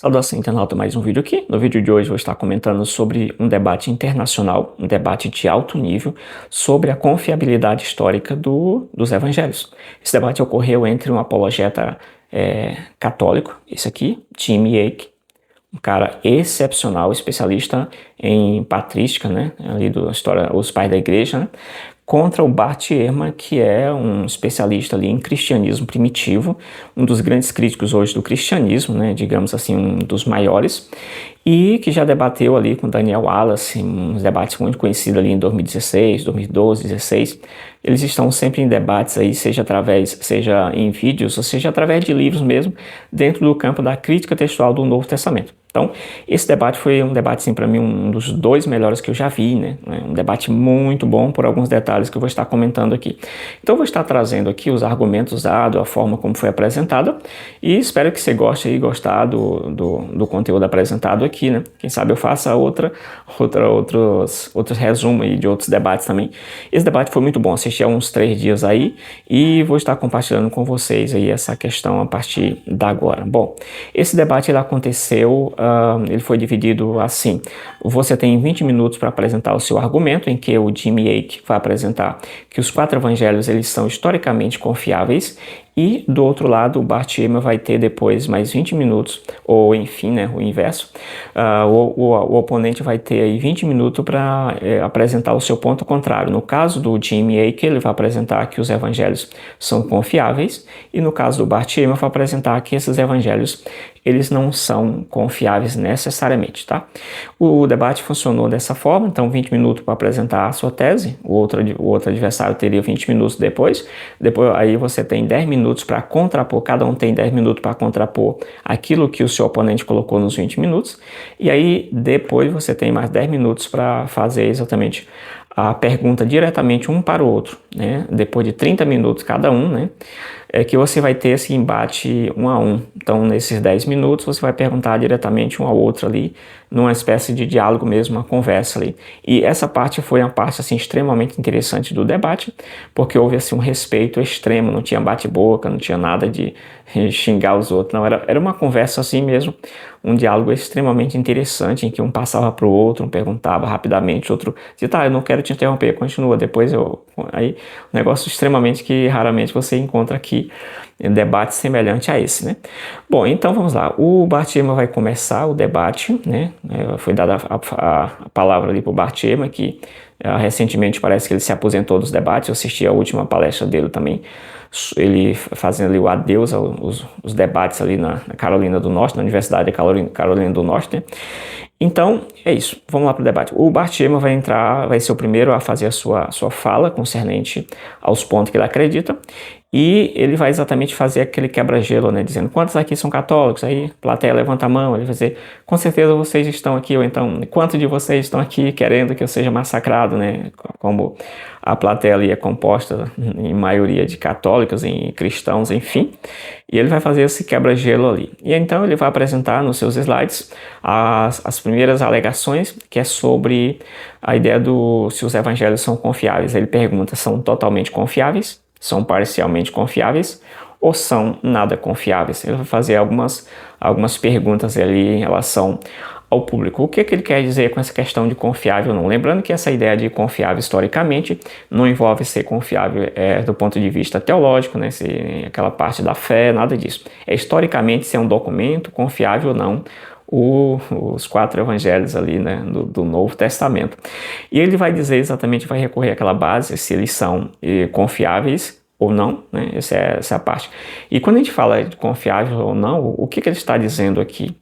Saudação, internauta, mais um vídeo aqui. No vídeo de hoje eu vou estar comentando sobre um debate internacional, um debate de alto nível, sobre a confiabilidade histórica dos evangelhos. Esse debate ocorreu entre um apologeta católico, esse aqui, Tim Yates, um cara excepcional, especialista em patrística, né, ali da história, os pais da igreja, né, contra o Bart Ehrman, que é um especialista ali em cristianismo primitivo, um dos grandes críticos hoje do cristianismo, né, digamos assim, um dos maiores, e que já debateu ali com Daniel Wallace, uns debates muito conhecidos ali em 2016, 2012, 2016. Eles estão sempre em debates aí, seja em vídeos, ou seja através de livros mesmo, dentro do campo da crítica textual do Novo Testamento. Então, esse debate foi um debate, assim, para mim, um dos dois melhores que eu já vi, né? Um debate muito bom por alguns detalhes que eu vou estar comentando aqui. Então, eu vou estar trazendo aqui os argumentos usados, a forma como foi apresentada, e espero que você goste aí, gostar do conteúdo apresentado aqui, né? Quem sabe eu faça outros resumos aí de outros debates também. Esse debate foi muito bom, assisti há uns 3 dias aí, e vou estar compartilhando com vocês aí essa questão a partir da agora. Bom, esse debate ele aconteceu. Ele foi dividido assim: você tem 20 minutos para apresentar o seu argumento, em que o Tim Yates vai apresentar que os 4 evangelhos eles são historicamente confiáveis, e do outro lado o Bart Ehrman vai ter depois mais 20 minutos, ou enfim, né, o inverso. O oponente vai ter aí 20 minutos para apresentar o seu ponto contrário. No caso do Tim Yates, ele vai apresentar que os evangelhos são confiáveis, e no caso do Bart Ehrman vai apresentar que esses evangelhos eles não são confiáveis necessariamente, tá? O debate funcionou dessa forma, então 20 minutos para apresentar a sua tese, o outro adversário teria 20 minutos depois aí você tem 10 minutos para contrapor, cada um tem 10 minutos para contrapor aquilo que o seu oponente colocou nos 20 minutos, e aí depois você tem mais 10 minutos para fazer exatamente a pergunta diretamente um para o outro, né? Depois de 30 minutos cada um, né? É que você vai ter esse embate 1 a 1. Então, nesses 10 minutos, você vai perguntar diretamente um ao outro ali, numa espécie de diálogo mesmo, uma conversa ali. E essa parte foi uma parte, assim, extremamente interessante do debate, porque houve, assim, um respeito extremo, não tinha bate-boca, não tinha nada de xingar os outros, não, era uma conversa assim mesmo, um diálogo extremamente interessante, em que um passava para o outro, um perguntava rapidamente, outro dizia, tá, eu não quero te interromper, continua, depois aí, um negócio extremamente que raramente você encontra aqui, debate semelhante a esse, né? Bom, então vamos lá, o Bart Ehrman vai começar o debate, né? Foi dada a palavra ali para o Bart Ehrman, que recentemente parece que ele se aposentou dos debates. Eu assisti a última palestra dele também, ele fazendo ali o adeus aos debates ali na Carolina do Norte, na Universidade de Carolina do Norte, né? Então, é isso. Vamos lá para o debate. O Bart Ehrman vai ser o primeiro a fazer a sua fala concernente aos pontos que ele acredita, e ele vai exatamente fazer aquele quebra-gelo, né, dizendo, quantos aqui são católicos? Aí, plateia levanta a mão, ele vai dizer, com certeza vocês estão aqui, ou então, quantos de vocês estão aqui querendo que eu seja massacrado, né, como a plateia ali é composta em maioria de católicos, em cristãos, enfim, e ele vai fazer esse quebra-gelo ali. E então ele vai apresentar nos seus slides as primeiras alegações, que é sobre a ideia se os evangelhos são confiáveis. Ele pergunta, são totalmente confiáveis? São parcialmente confiáveis ou são nada confiáveis? Ele vai fazer algumas perguntas ali em relação ao público. O que ele quer dizer com essa questão de confiável ou não? Lembrando que essa ideia de confiável historicamente não envolve ser confiável do ponto de vista teológico, né? Aquela parte da fé, nada disso. É historicamente se é um documento confiável ou não, os 4 evangelhos ali, né, do Novo Testamento. E ele vai dizer exatamente, vai recorrer àquela base, se eles são confiáveis ou não, né, essa é a parte. E quando a gente fala de confiável ou não, o que ele está dizendo aqui?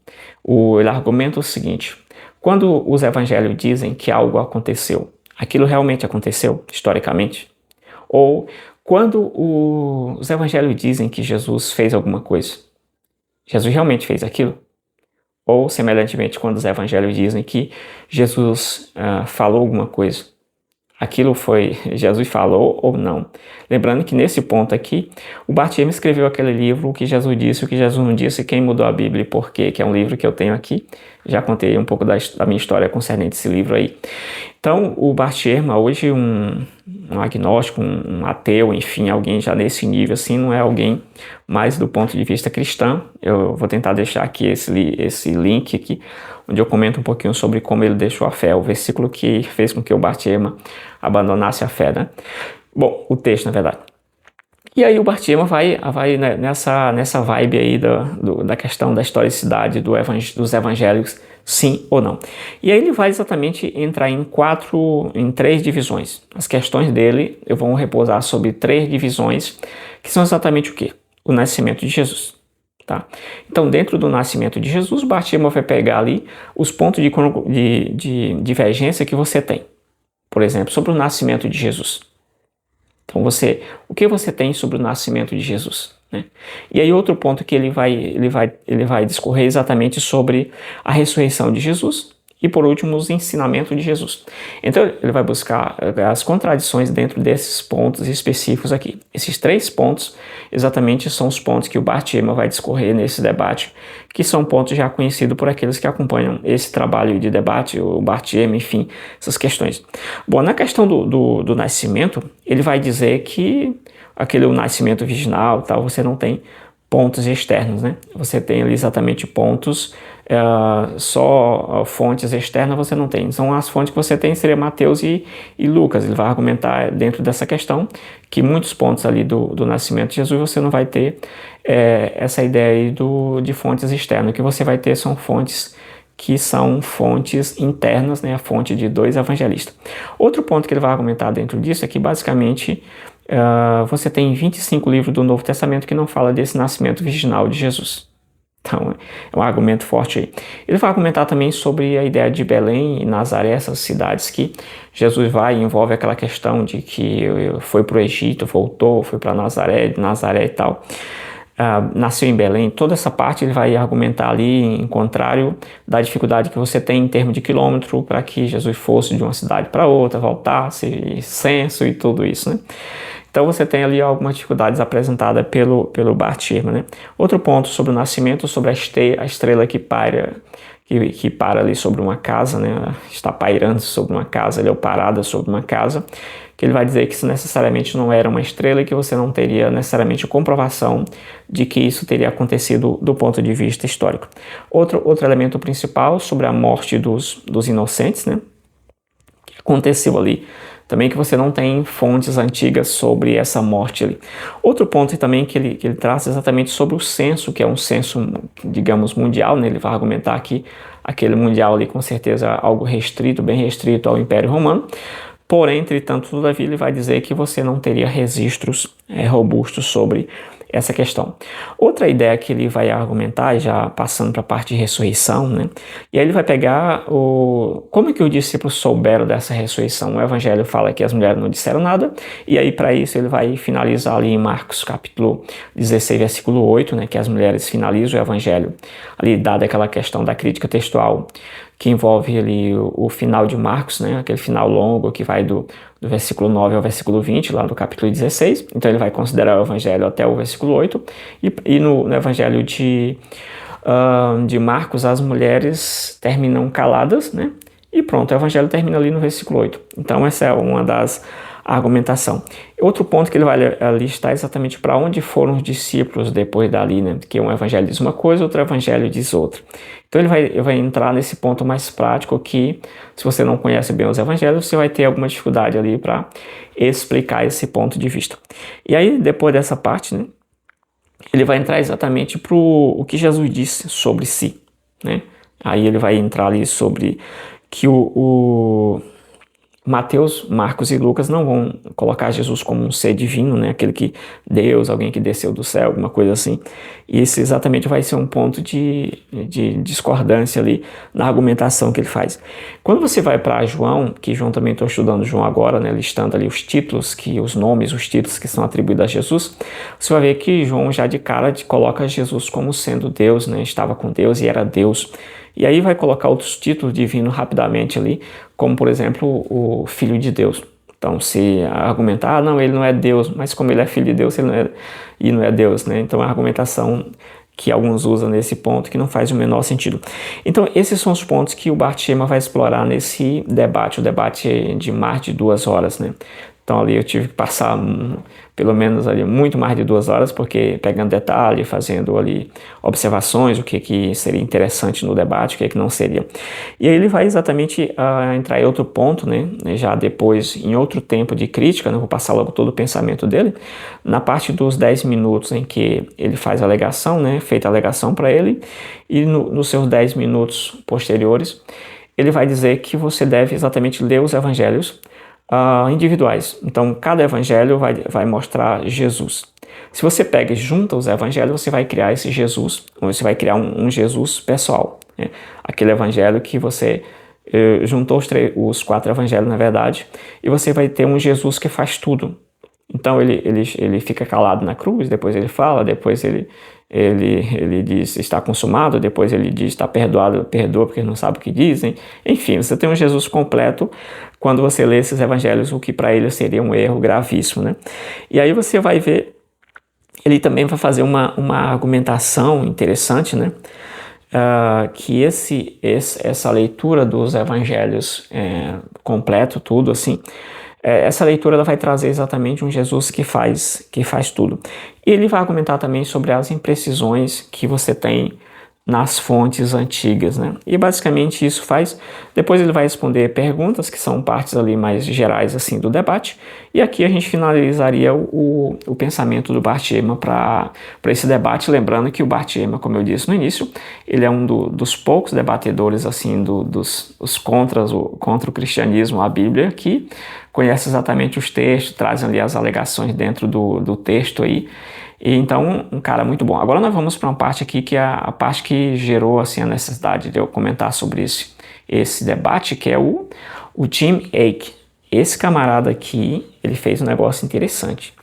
Ele argumenta o seguinte: quando os evangelhos dizem que algo aconteceu, aquilo realmente aconteceu, historicamente? Ou quando os evangelhos dizem que Jesus fez alguma coisa, Jesus realmente fez aquilo? Ou, semelhantemente, quando os evangelhos dizem que Jesus falou alguma coisa, aquilo foi Jesus falou ou não? Lembrando que nesse ponto aqui, o Bart Ehrman escreveu aquele livro, O que Jesus disse, o que Jesus não disse, quem mudou a Bíblia e por quê, que é um livro que eu tenho aqui. Já contei um pouco da minha história concernente esse livro aí. Então, o Bart Ehrman, hoje um um agnóstico, um ateu, enfim, alguém já nesse nível, assim, não é alguém mais do ponto de vista cristão. Eu vou tentar deixar aqui esse link aqui, onde eu comento um pouquinho sobre como ele deixou a fé, o versículo que fez com que o Bart Ehrman abandonasse a fé, né? Bom, o texto, na verdade. E aí o Bart Ehrman vai nessa vibe aí da questão da historicidade dos evangelhos, sim ou não. E aí ele vai exatamente entrar em três divisões. As questões dele eu vou repousar sobre três divisões, que são exatamente o quê? O nascimento de Jesus. Tá? Então, dentro do nascimento de Jesus, o Bart Ehrman vai pegar ali os pontos de divergência que você tem. Por exemplo, sobre o nascimento de Jesus. Então, o que você tem sobre o nascimento de Jesus? Né? E aí outro ponto que ele vai discorrer exatamente sobre a ressurreição de Jesus e, por último, os ensinamentos de Jesus. Então, ele vai buscar as contradições dentro desses pontos específicos aqui. Esses três pontos, exatamente, são os pontos que o Bart Ehrman vai discorrer nesse debate, que são pontos já conhecidos por aqueles que acompanham esse trabalho de debate, o Bart Ehrman, enfim, essas questões. Bom, na questão do nascimento, ele vai dizer que o nascimento virginal, tal, você não tem pontos externos, né? Você tem ali exatamente pontos, só fontes externas você não tem. Então as fontes que você tem seriam Mateus e Lucas. Ele vai argumentar dentro dessa questão que muitos pontos ali do nascimento de Jesus você não vai ter essa ideia aí de fontes externas. O que você vai ter são fontes que são fontes internas, né? A fonte de dois evangelistas. Outro ponto que ele vai argumentar dentro disso é que basicamente você tem 25 livros do Novo Testamento que não fala desse nascimento virginal de Jesus. Então, é um argumento forte aí. Ele vai argumentar também sobre a ideia de Belém e Nazaré, essas cidades que Jesus vai e envolve aquela questão de que foi para o Egito, voltou, foi para Nazaré e tal. Nasceu em Belém. Toda essa parte ele vai argumentar ali em contrário da dificuldade que você tem em termos de quilômetro para que Jesus fosse de uma cidade para outra, voltasse, e censo e tudo isso, né? Então você tem ali algumas dificuldades apresentadas pelo Bart Ehrman, né? Outro ponto sobre o nascimento, sobre a estrela que para ali sobre uma casa, né? Ela está pairando sobre uma casa, ele é parada sobre uma casa, que ele vai dizer que isso necessariamente não era uma estrela e que você não teria necessariamente comprovação de que isso teria acontecido do ponto de vista histórico. Outro elemento principal sobre a morte dos inocentes, né? Que aconteceu ali. Também que você não tem fontes antigas sobre essa morte ali. Outro ponto também que ele traz exatamente sobre o censo, que é um censo, digamos, mundial, né? Ele vai argumentar que aquele mundial ali com certeza é algo restrito, bem restrito ao Império Romano. Porém, entretanto, todavia, ele vai dizer que você não teria registros robustos sobre essa questão. Outra ideia que ele vai argumentar, já passando para a parte de ressurreição, né? E aí ele vai pegar como é que os discípulos souberam dessa ressurreição. O Evangelho fala que as mulheres não disseram nada, e aí para isso ele vai finalizar ali em Marcos capítulo 16, versículo 8, né? Que as mulheres finalizam o Evangelho, ali dada aquela questão da crítica textual, que envolve ali o final de Marcos, né? Aquele final longo que vai do versículo 9 ao versículo 20, lá do capítulo 16. Então ele vai considerar o evangelho até o versículo 8. E no evangelho de Marcos, as mulheres terminam caladas, né? E pronto, o evangelho termina ali no versículo 8. Então essa é uma das argumentação. Outro ponto que ele vai listar é exatamente para onde foram os discípulos depois dali, né? Que um evangelho diz uma coisa, outro evangelho diz outra. Então ele vai entrar nesse ponto mais prático que, se você não conhece bem os evangelhos, você vai ter alguma dificuldade ali para explicar esse ponto de vista. E aí, depois dessa parte, né? Ele vai entrar exatamente para o que Jesus disse sobre si, né? Aí ele vai entrar ali sobre que Mateus, Marcos e Lucas não vão colocar Jesus como um ser divino, né? Aquele que Deus, alguém que desceu do céu, alguma coisa assim. E esse exatamente vai ser um ponto de discordância ali na argumentação que ele faz. Quando você vai para João, que João também estou estudando João agora, né? Listando ali os títulos, os títulos que são atribuídos a Jesus, você vai ver que João já de cara coloca Jesus como sendo Deus, né? Estava com Deus e era Deus. E aí vai colocar outros títulos divinos rapidamente ali, como por exemplo o Filho de Deus. Então se argumentar, não, ele não é Deus, mas como ele é Filho de Deus, ele não é Deus, né? Então é a argumentação que alguns usam nesse ponto que não faz o menor sentido. Então esses são os pontos que o Bart Ehrman vai explorar nesse debate, o debate de mais de 2 horas, né? Então ali eu tive que passar pelo menos ali muito mais de 2 horas, porque pegando detalhe, fazendo ali observações, o que seria interessante no debate, o que não seria. E aí ele vai exatamente entrar em outro ponto, né, já depois em outro tempo de crítica, né, vou passar logo todo o pensamento dele, na parte dos 10 minutos em que ele faz a alegação, né, feita a alegação para ele, e nos seus 10 minutos posteriores, ele vai dizer que você deve exatamente ler os evangelhos individuais. Então, cada evangelho vai mostrar Jesus. Se você pega e junta os evangelhos, você vai criar esse Jesus, você vai criar um Jesus pessoal, né? Aquele evangelho que você juntou os 4 evangelhos, na verdade, e você vai ter um Jesus que faz tudo. Então ele fica calado na cruz, depois ele fala, depois ele diz está consumado, depois ele diz está perdoado, perdoa porque não sabe o que dizem. Enfim, você tem um Jesus completo quando você lê esses evangelhos, o que para ele seria um erro gravíssimo, né? E aí você vai ver, ele também vai fazer uma argumentação interessante, né? Que essa leitura dos evangelhos completo, tudo assim, essa leitura ela vai trazer exatamente um Jesus que faz tudo. E ele vai argumentar também sobre as imprecisões que você tem nas fontes antigas, né? E basicamente isso faz. Depois ele vai responder perguntas que são partes ali mais gerais assim do debate. E aqui a gente finalizaria o pensamento do Bart Ehrman para esse debate, lembrando que o Bart Ehrman, como eu disse no início, ele é um dos poucos debatedores assim dos contra o cristianismo, a Bíblia, que conhece exatamente os textos, trazem ali as alegações dentro do texto aí. E então, um cara muito bom. Agora nós vamos para uma parte aqui que é a parte que gerou assim, a necessidade de eu comentar sobre esse debate, que é o Jim Ake. Esse camarada aqui, ele fez um negócio interessante.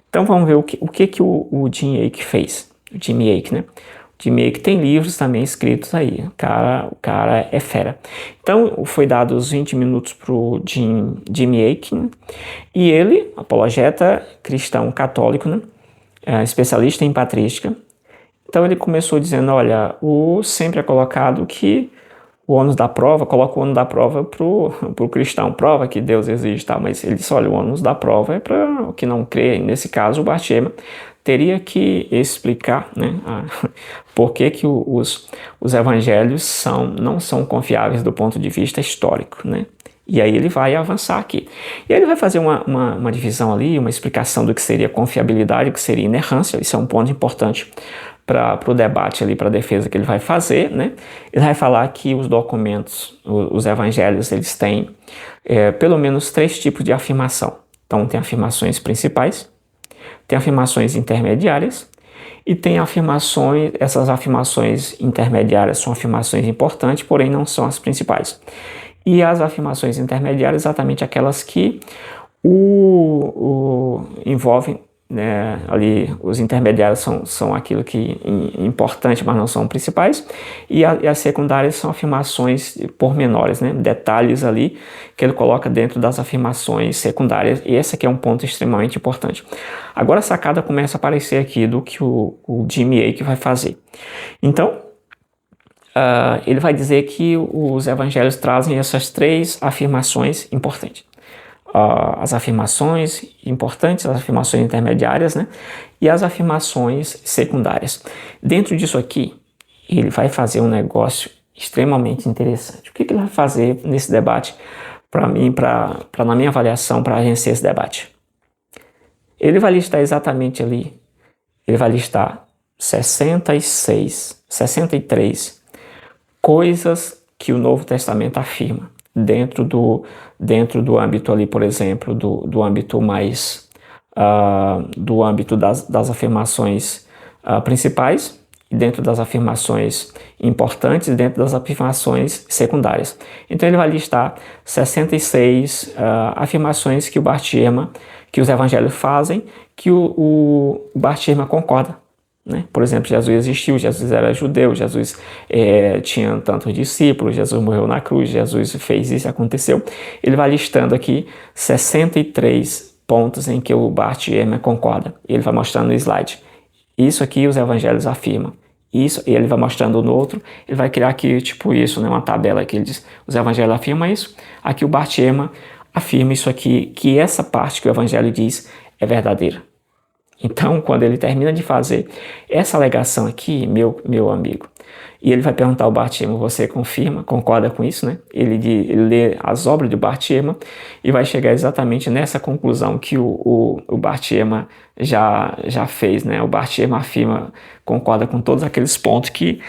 Então vamos ver o que o Jim Ake fez. O Jim Ake, né? O Jim Ake tem livros também escritos aí. O cara é fera. Então foi dado os 20 minutos para o Jim Ake, né? E ele, apologeta cristão católico, né? Especialista em patrística. Então ele começou dizendo, olha, sempre é colocado que o ônus da prova, coloca o ônus da prova pro cristão, prova que Deus existe, tá? Mas ele disse, olha, o ônus da prova é para o que não crê. Nesse caso, o Bart Ehrman teria que explicar, né, por que os evangelhos não são confiáveis do ponto de vista histórico, né? E aí ele vai avançar aqui. E aí ele vai fazer uma divisão ali, uma explicação do que seria confiabilidade, o que seria inerrância. Isso é um ponto importante para o debate ali, para a defesa que ele vai fazer, né? Ele vai falar que os documentos, os evangelhos, eles têm pelo menos 3 tipos de afirmação. Então tem afirmações principais, tem afirmações intermediárias e tem afirmações, essas afirmações intermediárias são afirmações importantes, porém não são as principais. E as afirmações intermediárias, exatamente aquelas que envolvem, né, ali os intermediários são aquilo que é importante, mas não são principais, e as secundárias são afirmações pormenores, né, detalhes ali que ele coloca dentro das afirmações secundárias, e esse aqui é um ponto extremamente importante. Agora a sacada começa a aparecer aqui do que o Jim Ake vai fazer. Então, ele vai dizer que os evangelhos trazem essas 3 afirmações importantes. As afirmações importantes, as afirmações intermediárias, né? E as afirmações secundárias. Dentro disso aqui, ele vai fazer um negócio extremamente interessante. O que ele vai fazer nesse debate, para mim, na minha avaliação, para vencer esse debate? Ele vai listar exatamente ali, ele vai listar 63 coisas que o Novo Testamento afirma dentro do âmbito ali, por exemplo, do âmbito mais do âmbito das afirmações principais, dentro das afirmações importantes e dentro das afirmações secundárias. Então ele vai listar 66 afirmações que o Bart Ehrman, que os evangelhos fazem, que o Bart Ehrman concorda. Né? Por exemplo, Jesus existiu, Jesus era judeu, Jesus tinha tantos discípulos, Jesus morreu na cruz, Jesus fez isso, aconteceu. Ele vai listando aqui 63 pontos em que o Bart Ehrman concorda. Ele vai mostrando no slide. Isso aqui os evangelhos afirmam. Isso, e ele vai mostrando no outro, ele vai criar aqui tipo isso, né? Uma tabela que ele diz, os evangelhos afirmam isso. Aqui o Bart Ehrman afirma isso aqui, que essa parte que o Evangelho diz é verdadeira. Então, quando ele termina de fazer essa alegação aqui, meu amigo, e ele vai perguntar ao Bart Ehrman, você confirma, concorda com isso, né? Ele lê as obras de Bart Ehrman e vai chegar exatamente nessa conclusão que o Bart Ehrman já fez, né? O Bart Ehrman afirma, concorda com todos aqueles pontos que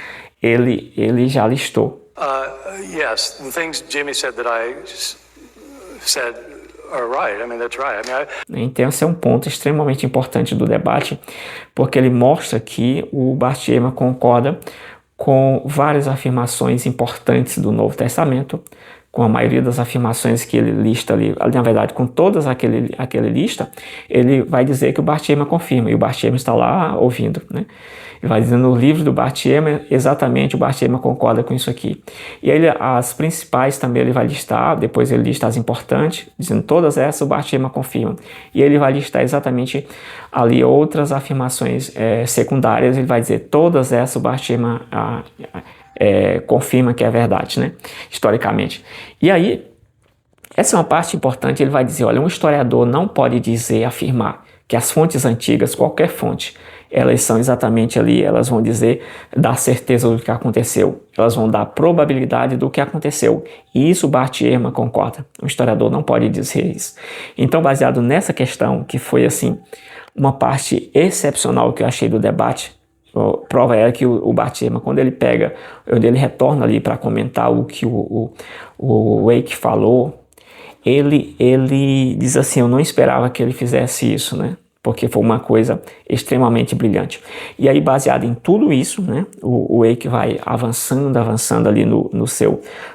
ele já listou. Yes, the things Jamie said that I said are right. I mean, that's right. Então, esse é um ponto extremamente importante do debate, porque ele mostra que o Bart Ehrman concorda com várias afirmações importantes do Novo Testamento, com a maioria das afirmações que ele lista ali, na verdade, com todas aquele lista, ele vai dizer que o Bart Ehrman confirma, e o Bart Ehrman está lá ouvindo, né? Ele vai dizendo no livro do Bart Ehrman, exatamente o Bart Ehrman concorda com isso aqui. E aí as principais também ele vai listar, depois ele lista as importantes, dizendo todas essas o Bart Ehrman confirma. E ele vai listar exatamente ali outras afirmações secundárias, ele vai dizer todas essas o Bart Ehrman confirma que é verdade, né? Historicamente. E aí, essa é uma parte importante, ele vai dizer, olha, um historiador não pode dizer, afirmar que as fontes antigas, qualquer fonte, elas são exatamente ali, elas vão dizer, dar certeza do que aconteceu, elas vão dar probabilidade do que aconteceu, e isso Bart Ehrman concorda, um historiador não pode dizer isso. Então, baseado nessa questão, que foi assim, uma parte excepcional que eu achei do debate, prova é que o Bart Ehrman, quando ele retorna ali para comentar o que o Wake falou, ele diz assim, eu não esperava que ele fizesse isso, né? Porque foi uma coisa extremamente brilhante. E aí, baseado em tudo isso, né, o Wake vai avançando ali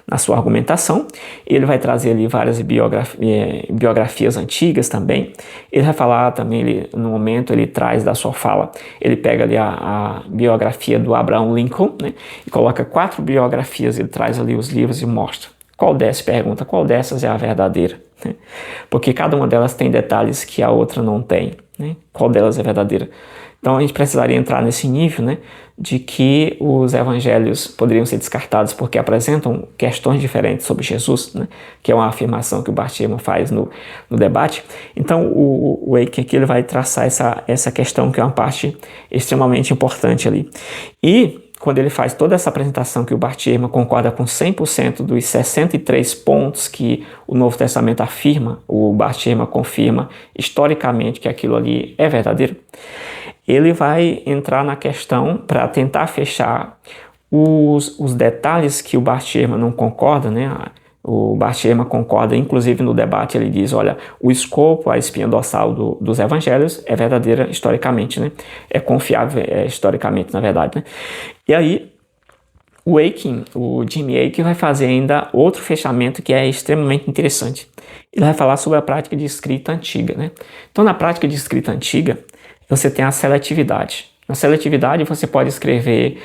na sua argumentação. Ele vai trazer ali várias biografias antigas também. Ele vai falar também, no momento, ele traz da sua fala, ele pega ali a biografia do Abraham Lincoln, né, e coloca 4 biografias, ele traz ali os livros e mostra. Pergunta qual dessas é a verdadeira, né? Porque cada uma delas tem detalhes que a outra não tem, né? Qual delas é verdadeira? Então a gente precisaria entrar nesse nível, né, de que os evangelhos poderiam ser descartados porque apresentam questões diferentes sobre Jesus, né, que é uma afirmação que o Bart Ehrman faz no debate. Então o Wake aqui ele vai traçar essa questão que é uma parte extremamente importante ali. E quando ele faz toda essa apresentação que o Bart Ehrman concorda com 100% dos 63 pontos que o Novo Testamento afirma, o Bart Ehrman confirma historicamente que aquilo ali é verdadeiro, ele vai entrar na questão para tentar fechar os detalhes que o Bart Ehrman não concorda, né? O Bart Ehrman concorda, inclusive no debate ele diz, olha, o escopo, a espinha dorsal dos evangelhos é verdadeira historicamente, né? É confiável historicamente, na verdade, né? E aí, o Jimmy Akin vai fazer ainda outro fechamento que é extremamente interessante. Ele vai falar sobre a prática de escrita antiga, né? Então, na prática de escrita antiga, você tem a seletividade. Na seletividade, você pode escrever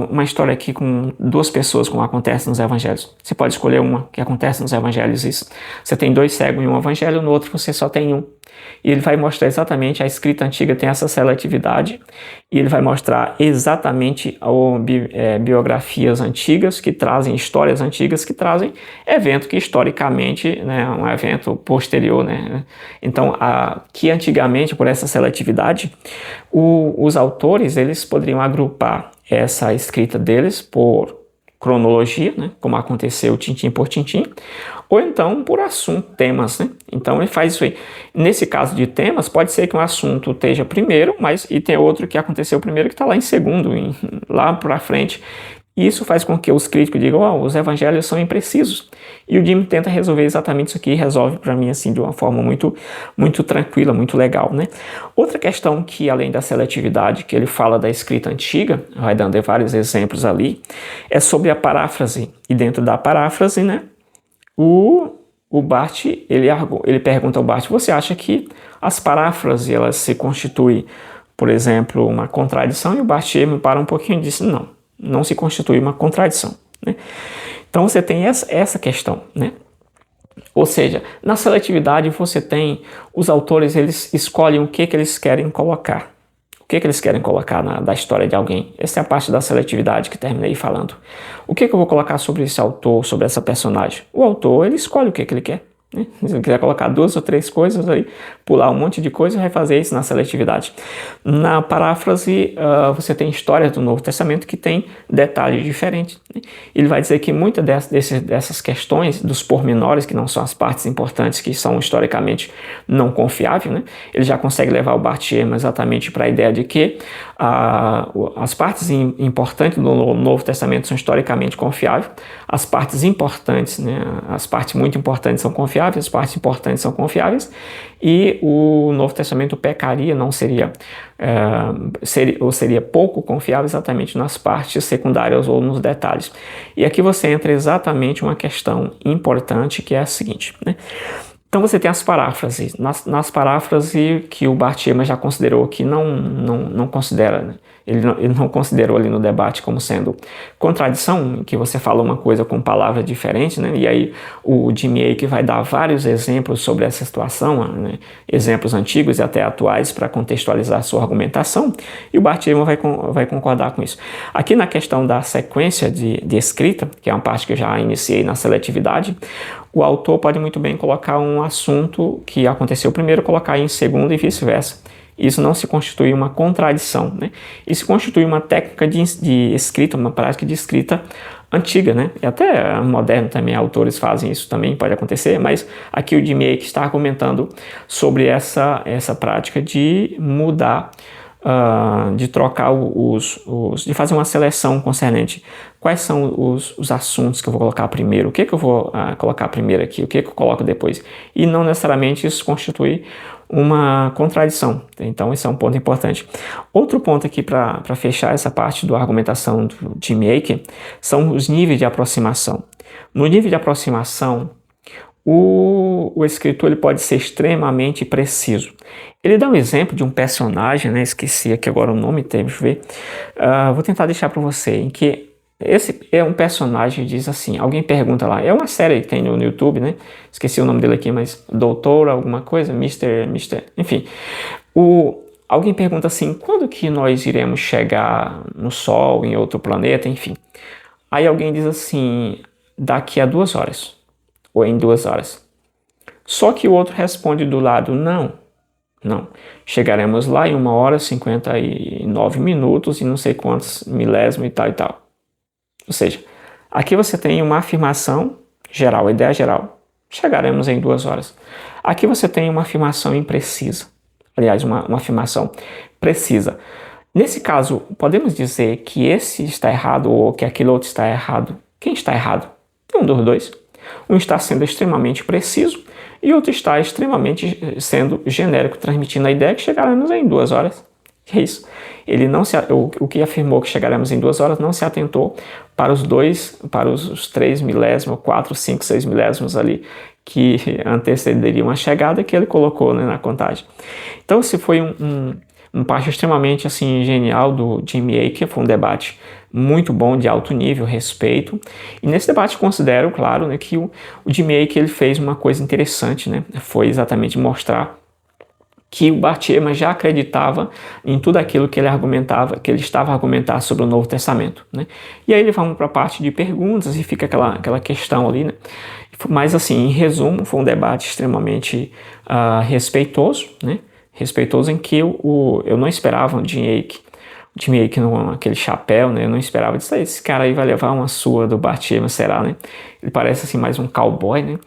uma história aqui com 2 pessoas, como acontece nos evangelhos. Você pode escolher uma que acontece nos evangelhos, isso. Você tem 2 cegos em um evangelho, no outro você só tem um. E ele vai mostrar exatamente, a escrita antiga tem essa seletividade, e ele vai mostrar exatamente biografias antigas que trazem, histórias antigas que trazem evento que historicamente, né, um evento posterior, né? Então, que antigamente, por essa seletividade, os autores, eles poderiam agrupar essa escrita deles por cronologia, né, como aconteceu tintim por tintim, ou então por assunto, temas, né? Então ele faz isso aí. Nesse caso de temas, pode ser que um assunto esteja primeiro, e tem outro que aconteceu primeiro que está lá em segundo, lá para frente. Isso faz com que os críticos digam, os evangelhos são imprecisos. E o Jim tenta resolver exatamente isso aqui, e resolve para mim assim de uma forma muito, muito tranquila, muito legal, né? Outra questão que, além da seletividade, que ele fala da escrita antiga, vai dando vários exemplos ali, é sobre a paráfrase. E dentro da paráfrase, né, o Bart, ele pergunta ao Bart, você acha que as paráfrases, elas se constituem, por exemplo, uma contradição? E o Bart me para um pouquinho e disse, não se constitui uma contradição, né? Então você tem essa questão, né? Ou seja, na seletividade você tem os autores, eles escolhem o que eles querem colocar. O que eles querem colocar da história de alguém. Essa é a parte da seletividade que terminei falando. O que eu vou colocar sobre esse autor, sobre essa personagem? O autor, ele escolhe o que ele quer. né? Se você quiser colocar 2 ou 3 coisas aí, pular um monte de coisa, vai fazer isso na seletividade. Na paráfrase, você tem histórias do Novo Testamento que tem detalhes diferentes, né? Ele vai dizer que muitas dessas questões, dos pormenores, que não são as partes importantes, que são historicamente não confiáveis, né? Ele já consegue levar o Bart Ehrman exatamente para a ideia de que as partes importantes do Novo Testamento são historicamente confiáveis, as partes importantes, né? As partes muito importantes são confiáveis, as partes importantes são confiáveis, e o Novo Testamento pecaria, não seria, seria pouco confiável exatamente nas partes secundárias ou nos detalhes. E aqui você entra exatamente uma questão importante, que é a seguinte, né? Então você tem as paráfrases. Nas paráfrases que o Bart Ehrman já considerou que não considera, né? Ele não considerou ali no debate como sendo contradição, que você fala uma coisa com palavras diferentes, né? E aí o Jimmy Akin vai dar vários exemplos sobre essa situação, né? Exemplos antigos e até atuais para contextualizar a sua argumentação, e o Bart Ehrman vai concordar com isso. Aqui na questão da sequência de escrita, que é uma parte que eu já iniciei na seletividade, o autor pode muito bem colocar um assunto que aconteceu primeiro, colocar em segundo e vice-versa. Isso não se constitui uma contradição, né? Isso constitui uma técnica de escrita, uma prática de escrita antiga, né? E até moderno também, autores fazem isso também, pode acontecer, mas aqui o Jimmy Akin está argumentando sobre essa prática de mudar, de trocar de fazer uma seleção concernente. Quais são os assuntos que eu vou colocar primeiro? O que eu vou colocar primeiro aqui? O que eu coloco depois? E não necessariamente isso constitui uma contradição. Então, esse é um ponto importante. Outro ponto aqui para fechar essa parte da argumentação do Jimmy Akin são os níveis de aproximação. No nível de aproximação, o escritor ele pode ser extremamente preciso. Ele dá um exemplo de um personagem, né? Esqueci aqui agora o nome, deixa eu ver. Vou tentar deixar para você, em que esse é um personagem, diz assim, alguém pergunta lá, é uma série que tem no YouTube, né? Esqueci o nome dele aqui, mas Doutor alguma coisa, enfim. Alguém pergunta assim, quando que nós iremos chegar no Sol, em outro planeta, enfim. Aí alguém diz assim, daqui a 2 horas, ou em 2 horas. Só que o outro responde do lado, não, chegaremos lá em 1 hora, 59 minutos e não sei quantos milésimos e tal e tal. Ou seja, aqui você tem uma afirmação geral, a ideia geral. Chegaremos em 2 horas. Aqui você tem uma afirmação imprecisa. Aliás, uma afirmação precisa. Nesse caso, podemos dizer que esse está errado ou que aquele outro está errado. Quem está errado? Um dos dois. Um está sendo extremamente preciso e outro está extremamente sendo genérico, transmitindo a ideia que chegaremos em 2 horas. É isso. Ele não o que afirmou que chegaremos em 2 horas não se atentou para os 3 milésimos, 4, 5, 6 milésimos ali que antecederiam a chegada que ele colocou, né, na contagem. Então, esse foi um passo extremamente assim, genial do Jimmy Akin, foi um debate muito bom, de alto nível, respeito. E nesse debate considero, claro, né, que o Jimmy Akin ele fez uma coisa interessante, né, foi exatamente mostrar que o Bart Ehrman já acreditava em tudo aquilo que ele argumentava, que ele estava a argumentar sobre o Novo Testamento, né? E aí ele vamos para a parte de perguntas e fica aquela questão ali, né? Mas assim, em resumo, foi um debate extremamente respeitoso, né? Respeitoso em que eu não esperava o Jimmy Akin aquele chapéu, né? Eu não esperava disso aí, esse cara aí vai levar uma surra do Bart Ehrman, será, né? Ele parece assim mais um cowboy, né?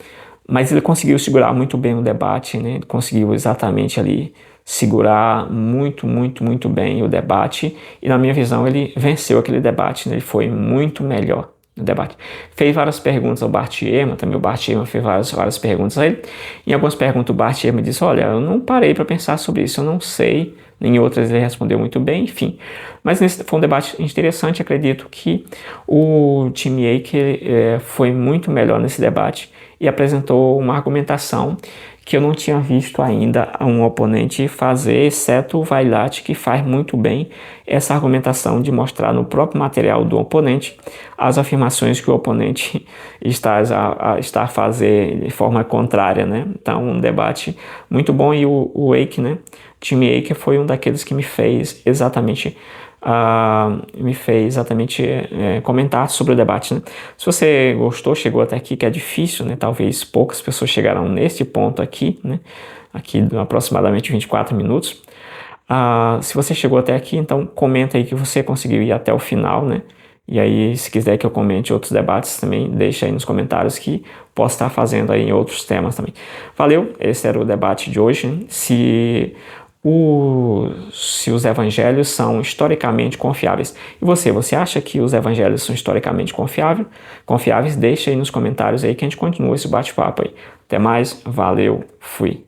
Mas ele conseguiu segurar muito bem o debate, né? Ele conseguiu exatamente ali segurar muito bem o debate e, na minha visão, ele venceu aquele debate, né? Ele foi muito melhor no debate. Fez várias perguntas ao Bart Ehrman, também o Bart Ehrman fez várias perguntas a ele. Em algumas perguntas o Bart Ehrman disse, olha, eu não parei para pensar sobre isso, eu não sei. Em outras ele respondeu muito bem, enfim. Mas nesse foi um debate interessante, acredito que o Jimmy Akin foi muito melhor nesse debate e apresentou uma argumentação que eu não tinha visto ainda um oponente fazer, exceto o Vailate, que faz muito bem essa argumentação de mostrar no próprio material do oponente as afirmações que o oponente está a fazer de forma contrária, né? Então, um debate muito bom, e o Akin, né? Jimmy Akin foi um daqueles que me fez exatamente me fez exatamente comentar sobre o debate, né? Se você gostou, chegou até aqui, que é difícil, né? Talvez poucas pessoas chegaram nesse ponto aqui, né? Aqui aproximadamente 24 minutos. Se você chegou até aqui, então comenta aí que você conseguiu ir até o final, né? E aí, se quiser que eu comente outros debates também, deixa aí nos comentários que posso estar fazendo aí em outros temas também. Valeu, esse era o debate de hoje, né? Se os evangelhos são historicamente confiáveis. E você acha que os evangelhos são historicamente confiáveis? Deixa aí nos comentários aí que a gente continua esse bate-papo aí. Até mais, valeu, fui.